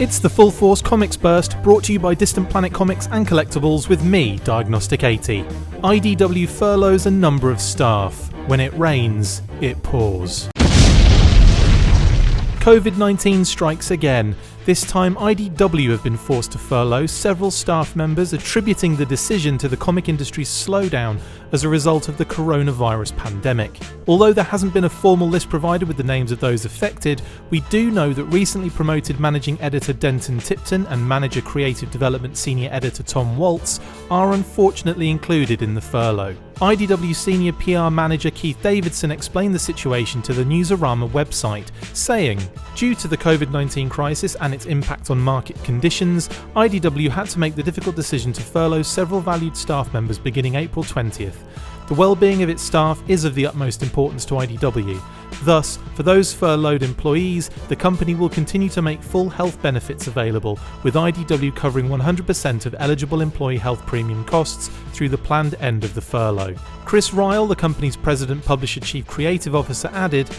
It's the Full Force Comics Burst, brought to you by Distant Planet Comics and Collectibles with me, Diagnostic 80. IDW furloughs a number of staff. When it rains, it pours. COVID-19 strikes again. This time, IDW have been forced to furlough several staff members, attributing the decision to the comic industry's slowdown as a result of the coronavirus pandemic. Although there hasn't been a formal list provided with the names of those affected, we do know that recently promoted managing editor Denton Tipton and manager creative development senior editor Tom Waltz are unfortunately included in the furlough. IDW senior PR manager Keith Davidson explained the situation to the Newsarama website, saying, "Due to the COVID-19 crisis and its impact on market conditions, IDW had to make the difficult decision to furlough several valued staff members beginning April 20th. The well-being of its staff is of the utmost importance to IDW. Thus, for those furloughed employees, the company will continue to make full health benefits available, with IDW covering 100% of eligible employee health premium costs through the planned end of the furlough." Chris Ryle, the company's president, publisher, chief creative officer, added,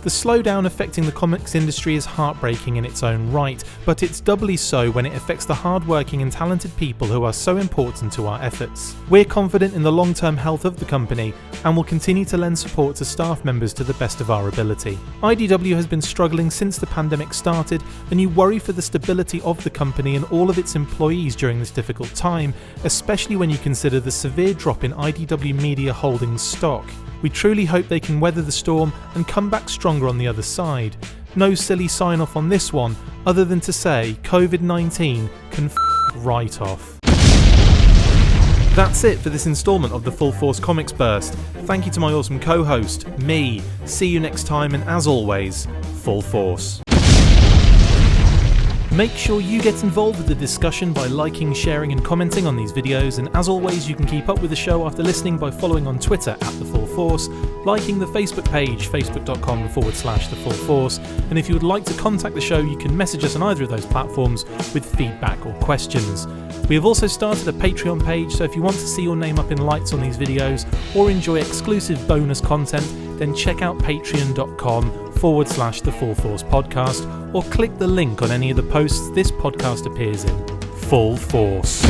"The slowdown affecting the comics industry is heartbreaking in its own right, but it's doubly so when it affects the hard-working and talented people who are so important to our efforts. We're confident in the long-term health of the company and will continue to lend support to staff members to the best of our ability. IDW has been struggling since the pandemic started, and you worry for the stability of the company and all of its employees during this difficult time, especially when you consider the severe drop in IDW Media Holdings stock. We truly hope they can weather the storm and come back stronger on the other side. No silly sign off on this one, other than to say COVID-19 can right off." That's it for this instalment of the Full Force Comics Burst. Thank you to my awesome co-host, me. See you next time, and as always, Full Force. Make sure you get involved with the discussion by liking, sharing and commenting on these videos, and as always you can keep up with the show after listening by following on Twitter @TheFullForce, liking the Facebook page facebook.com/TheFullForce, and if you would like to contact the show you can message us on either of those platforms with feedback or questions. We have also started a Patreon page, so if you want to see your name up in lights on these videos or enjoy exclusive bonus content, then check out patreon.com/TheFullForce podcast or click the link on any of the posts this podcast appears in. Full Force.